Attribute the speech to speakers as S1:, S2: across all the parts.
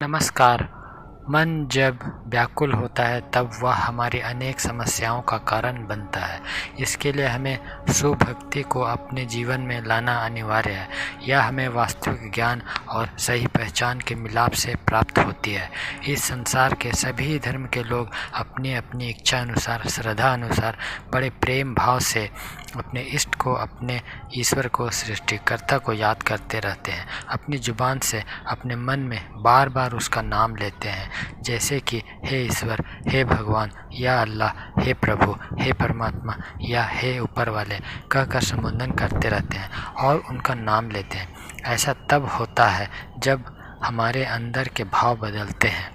S1: नमस्कार। मन जब व्याकुल होता है तब वह हमारी अनेक समस्याओं का कारण बनता है। इसके लिए हमें सुभक्ति को अपने जीवन में लाना अनिवार्य है। यह हमें वास्तविक ज्ञान और सही पहचान के मिलाप से प्राप्त होती है। इस संसार के सभी धर्म के लोग अपनी अपनी इच्छा अनुसार, श्रद्धा अनुसार बड़े प्रेम भाव से अपने इष्ट को, अपने ईश्वर को, सृष्टिकर्ता को याद करते रहते हैं। अपनी जुबान से अपने मन में बार बार उसका नाम लेते हैं, जैसे कि हे ईश्वर, हे भगवान, या अल्लाह, हे प्रभु, हे परमात्मा या हे ऊपर वाले कहकर संबोधन करते रहते हैं और उनका नाम लेते हैं। ऐसा तब होता है जब हमारे अंदर के भाव बदलते हैं।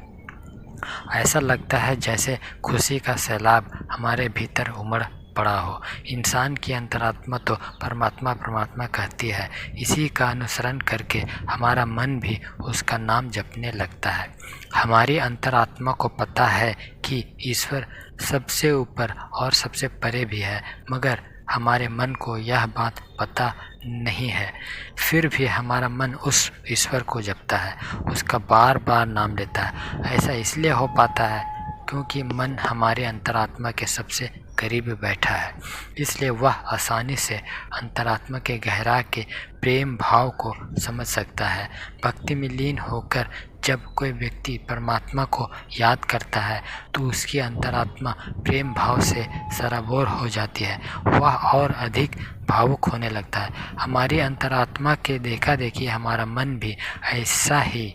S1: ऐसा लगता है जैसे खुशी का सैलाब हमारे भीतर उमड़ पड़ा हो। इंसान की अंतरात्मा तो परमात्मा परमात्मा कहती है। इसी का अनुसरण करके हमारा मन भी उसका नाम जपने लगता है। हमारी अंतरात्मा को पता है कि ईश्वर सबसे ऊपर और सबसे परे भी है, मगर हमारे मन को यह बात पता नहीं है। फिर भी हमारा मन उस ईश्वर को जपता है, उसका बार बार नाम लेता है। ऐसा इसलिए हो पाता है क्योंकि मन हमारे अंतरात्मा के सबसे करीब बैठा है। इसलिए वह आसानी से अंतरात्मा के गहरा के प्रेम भाव को समझ सकता है। भक्ति में लीन होकर जब कोई व्यक्ति परमात्मा को याद करता है तो उसकी अंतरात्मा प्रेम भाव से सराबोर हो जाती है। वह और अधिक भावुक होने लगता है। हमारी अंतरात्मा के देखा देखी हमारा मन भी ऐसा ही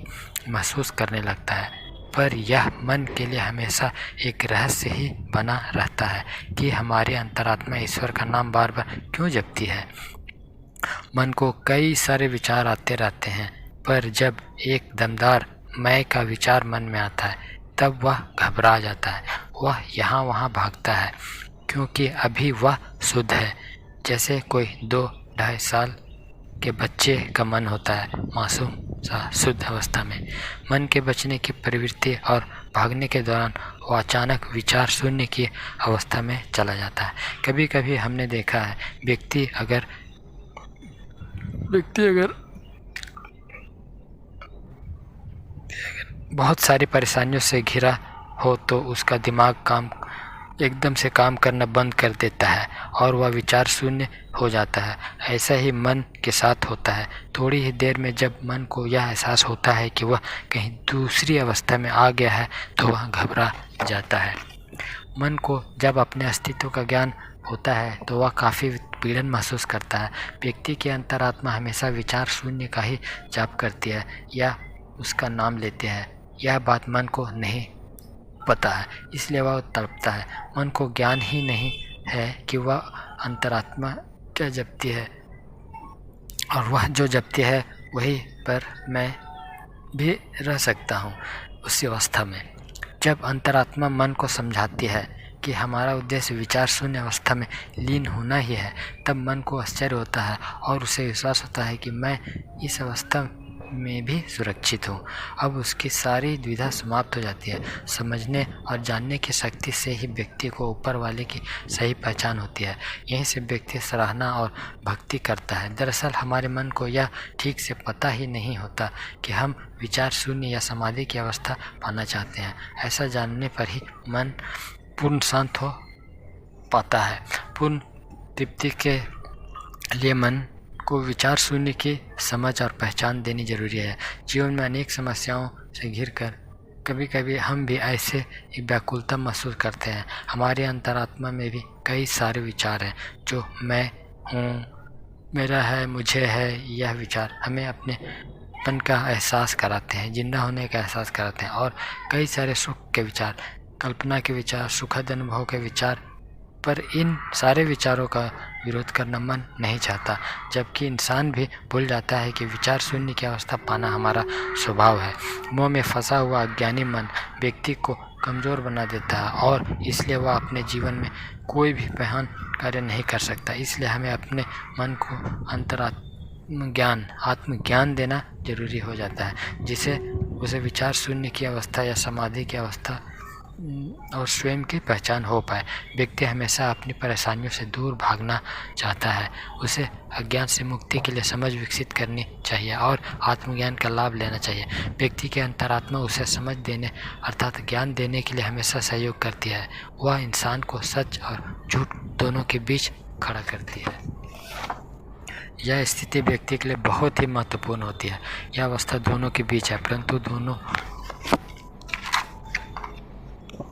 S1: महसूस करने लगता है। पर यह मन के लिए हमेशा एक रहस्य ही बना रहता है कि हमारी अंतरात्मा ईश्वर का नाम बार बार क्यों जपती है। मन को कई सारे विचार आते रहते हैं, पर जब एक दमदार मैं का विचार मन में आता है तब वह घबरा जाता है। वह यहाँ वहाँ भागता है क्योंकि अभी वह शुद्ध है। जैसे कोई 2-2.5 साल के बच्चे का मन होता है, मासूम सा शुद्ध अवस्था में। मन के बचने की प्रवृत्ति और भागने के दौरान वो अचानक विचार शून्य की अवस्था में चला जाता है। कभी कभी हमने देखा है व्यक्ति अगर बहुत सारी परेशानियों से घिरा हो तो उसका दिमाग एकदम से काम करना बंद कर देता है और वह विचार शून्य हो जाता है। ऐसा ही मन के साथ होता है। थोड़ी ही देर में जब मन को यह एहसास होता है कि वह कहीं दूसरी अवस्था में आ गया है तो वह घबरा जाता है। मन को जब अपने अस्तित्व का ज्ञान होता है तो वह काफ़ी पीड़न महसूस करता है। व्यक्ति की अंतरात्मा हमेशा विचार शून्य का ही जाप करती है या उसका नाम लेते हैं। यह बात मन को नहीं पता है, इसलिए वह तड़पता है। मन को ज्ञान ही नहीं है कि वह अंतरात्मा क्या जपती है, और वह जो जपती है वही पर मैं भी रह सकता हूँ उसी अवस्था में। जब अंतरात्मा मन को समझाती है कि हमारा उद्देश्य विचार शून्य अवस्था में लीन होना ही है, तब मन को आश्चर्य होता है और उसे विश्वास होता है कि मैं इस अवस्था में भी सुरक्षित हूँ। अब उसकी सारी द्विधा समाप्त हो जाती है। समझने और जानने की शक्ति से ही व्यक्ति को ऊपर वाले की सही पहचान होती है। यहीं से व्यक्ति सराहना और भक्ति करता है। दरअसल हमारे मन को यह ठीक से पता ही नहीं होता कि हम विचार शून्य या समाधि की अवस्था पाना चाहते हैं। ऐसा जानने पर ही मन पूर्ण शांत हो पाता है। पूर्ण तृप्ति के लिए मन को विचार शून्य की समझ और पहचान देनी जरूरी है। जीवन में अनेक समस्याओं से घिरकर कभी कभी हम भी ऐसे ही व्याकुलता महसूस करते हैं। हमारी अंतरात्मा में भी कई सारे विचार हैं जो मैं हूँ, मेरा है, मुझे है। यह विचार हमें अपने पन का एहसास कराते हैं, जिंदा होने का एहसास कराते हैं। और कई सारे सुख के विचार, कल्पना के विचार, सुखद अनुभव के विचार, पर इन सारे विचारों का विरोध करना मन नहीं चाहता। जबकि इंसान भी भूल जाता है कि विचार शून्य की अवस्था पाना हमारा स्वभाव है। मोह में फंसा हुआ अज्ञानी मन व्यक्ति को कमज़ोर बना देता है और इसलिए वह अपने जीवन में कोई भी महान कार्य नहीं कर सकता। इसलिए हमें अपने मन को अंतरात्म ज्ञान, आत्मज्ञान देना जरूरी हो जाता है, जिसे उसे विचार शून्य की अवस्था या समाधि की अवस्था और स्वयं की पहचान हो पाए। व्यक्ति हमेशा अपनी परेशानियों से दूर भागना चाहता है। उसे अज्ञान से मुक्ति के लिए समझ विकसित करनी चाहिए और आत्मज्ञान का लाभ लेना चाहिए। व्यक्ति के अंतरात्मा उसे समझ देने अर्थात ज्ञान देने के लिए हमेशा सहयोग करती है। वह इंसान को सच और झूठ दोनों के बीच खड़ा करती है। यह स्थिति व्यक्ति के लिए बहुत ही महत्वपूर्ण होती है। यह अवस्था दोनों के बीच है, परंतु दोनों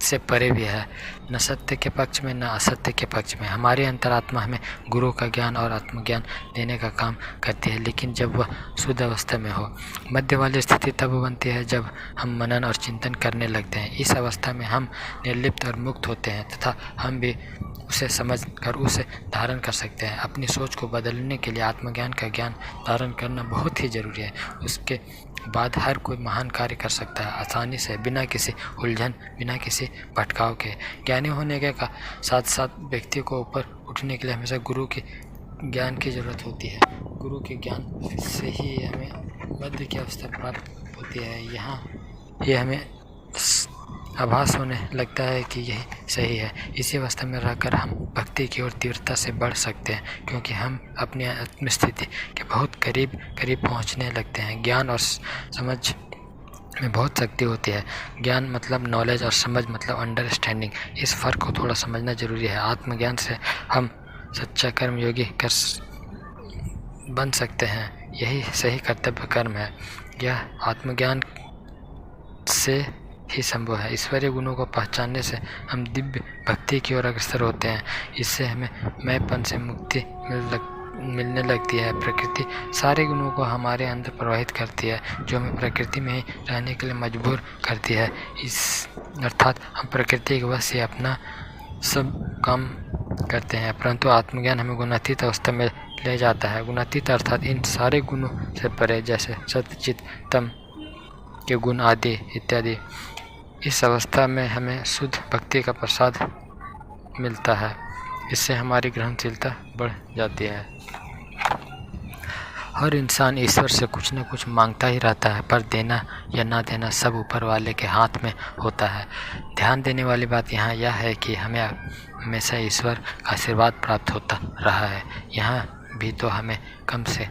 S1: से परे भी है, न सत्य के पक्ष में न असत्य के पक्ष में। हमारी अंतरात्मा हमें गुरु का ज्ञान और आत्मज्ञान देने का काम करती है, लेकिन जब वह शुद्ध अवस्था में हो। मध्य वाली स्थिति तब बनती है जब हम मनन और चिंतन करने लगते हैं। इस अवस्था में हम निर्लिप्त और मुक्त होते हैं तथा हम भी उसे समझ कर उसे धारण कर सकते हैं। अपनी सोच को बदलने के लिए आत्मज्ञान का ज्ञान धारण करना बहुत ही ज़रूरी है। उसके बाद हर कोई महान कार्य कर सकता है, आसानी से, बिना किसी उलझन, बिना किसी भटकाव के। ज्ञानी होने के साथ साथ व्यक्ति को ऊपर उठने के लिए हमेशा गुरु के ज्ञान की ज़रूरत होती है। गुरु के ज्ञान से ही हमें मध्य की अवस्था प्राप्त होती है। यहाँ ये हमें आभास होने लगता है कि यही सही है। इसी अवस्था में रहकर हम भक्ति की ओर तीव्रता से बढ़ सकते हैं, क्योंकि हम अपनी आत्मस्थिति के बहुत करीब पहुंचने लगते हैं। ज्ञान और समझ में बहुत शक्ति होती है। ज्ञान मतलब नॉलेज और समझ मतलब अंडरस्टैंडिंग। इस फ़र्क को थोड़ा समझना ज़रूरी है। आत्मज्ञान से हम सच्चा कर्मयोगी बन सकते हैं। यही सही कर्तव्य कर्म है। यह आत्मज्ञान से ही संभव है। ईश्वरीय गुणों को पहचानने से हम दिव्य भक्ति की ओर अग्रसर होते हैं। इससे हमें मैंपन से मुक्ति मिलने लगती है। प्रकृति सारे गुणों को हमारे अंदर प्रवाहित करती है, जो हमें प्रकृति में ही रहने के लिए मजबूर करती है। अर्थात हम प्रकृति के वश से अपना सब काम करते हैं, परंतु आत्मज्ञान हमें गुणातीत अवस्था में ले जाता है। गुणातीत अर्थात इन सारे गुणों से परे, जैसे सत्य, चित्त, तम के गुण आदि इत्यादि। इस अवस्था में हमें शुद्ध भक्ति का प्रसाद मिलता है। इससे हमारी ग्रहणशीलता बढ़ जाती है। हर इंसान ईश्वर से कुछ न कुछ मांगता ही रहता है, पर देना या ना देना सब ऊपर वाले के हाथ में होता है। ध्यान देने वाली बात यहाँ यह है कि हमें हमेशा ईश्वर का आशीर्वाद प्राप्त होता रहा है। यहाँ भी तो हमें कम से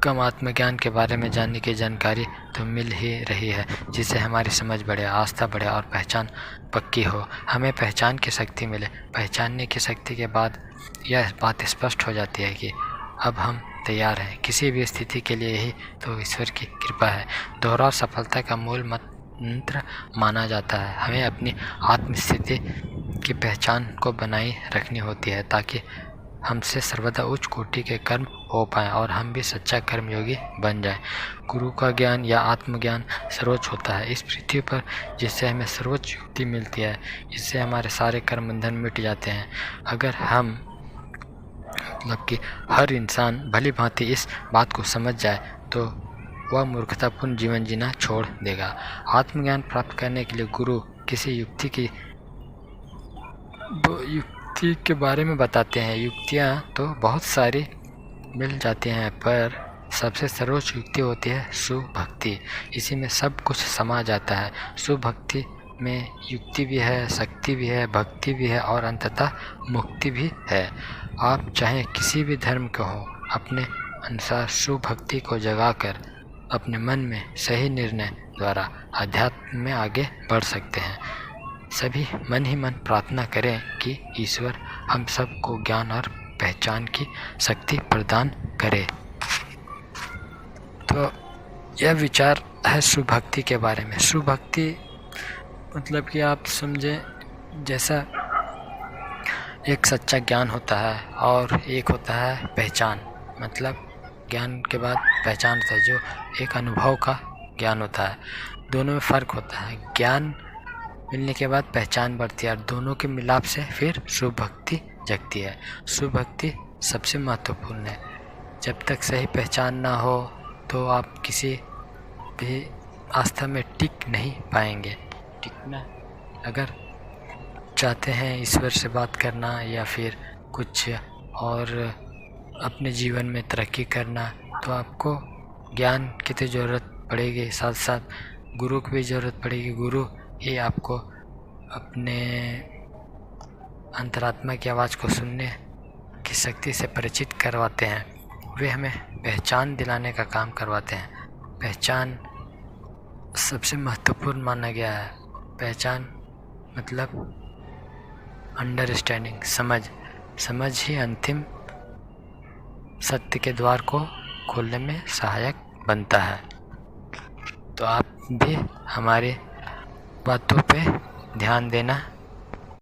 S1: कम आत्मज्ञान के बारे में जानने की जानकारी तो मिल ही रही है, जिससे हमारी समझ बढ़े, आस्था बढ़े और पहचान पक्की हो। हमें पहचान की शक्ति मिले। पहचानने की शक्ति के बाद यह बात स्पष्ट हो जाती है कि अब हम तैयार हैं किसी भी स्थिति के लिए। यही तो ईश्वर की कृपा है। दोहराव सफलता का मूल मंत्र माना जाता है। हमें अपनी आत्मस्थिति की पहचान को बनाए रखनी होती है, ताकि हमसे सर्वदा उच्च कोटि के कर्म हो पाएँ और हम भी सच्चा कर्मयोगी बन जाएं। गुरु का ज्ञान या आत्मज्ञान सर्वोच्च होता है इस पृथ्वी पर, जिससे हमें सर्वोच्च युक्ति मिलती है। इससे हमारे सारे कर्म बंधन मिट जाते हैं। अगर हम मतलब कि हर इंसान भली भांति इस बात को समझ जाए तो वह मूर्खतापूर्ण जीवन जीना छोड़ देगा। आत्मज्ञान प्राप्त करने के लिए गुरु किसी युक्ति के बारे में बताते हैं। युक्तियाँ तो बहुत सारी मिल जाती हैं, पर सबसे सर्वोच्च युक्ति होती है सुभक्ति। इसी में सब कुछ समा जाता है। सुभक्ति में युक्ति भी है, शक्ति भी है, भक्ति भी है और अंततः मुक्ति भी है। आप चाहे किसी भी धर्म के हो, अपने अनुसार सुभक्ति को जगाकर अपने मन में सही निर्णय द्वारा अध्यात्म में आगे बढ़ सकते हैं। सभी मन ही मन प्रार्थना करें कि ईश्वर हम सबको ज्ञान और पहचान की शक्ति प्रदान करे। तो यह विचार है सुभक्ति के बारे में। सुभक्ति मतलब कि आप समझें जैसा एक सच्चा ज्ञान होता है और एक होता है पहचान। मतलब ज्ञान के बाद पहचान होता है, जो एक अनुभव का ज्ञान होता है। दोनों में फ़र्क होता है। ज्ञान मिलने के बाद पहचान बढ़ती है और दोनों के मिलाप से फिर सुभक्ति जगती है। सुभक्ति सबसे महत्वपूर्ण है। जब तक सही पहचान ना हो तो आप किसी भी आस्था में टिक नहीं पाएंगे। टिकना अगर चाहते हैं, ईश्वर से बात करना या फिर कुछ और अपने जीवन में तरक्की करना, तो आपको ज्ञान की तो ज़रूरत पड़ेगी, साथ साथ गुरु की भी ज़रूरत पड़ेगी। गुरु ही आपको अपने अंतरात्मा की आवाज़ को सुनने की शक्ति से परिचित करवाते हैं। वे हमें पहचान दिलाने का काम करवाते हैं। पहचान सबसे महत्वपूर्ण माना गया है। पहचान मतलब अंडरस्टैंडिंग, समझ ही अंतिम सत्य के द्वार को खोलने में सहायक बनता है। तो आप भी हमारी बातों पे ध्यान देना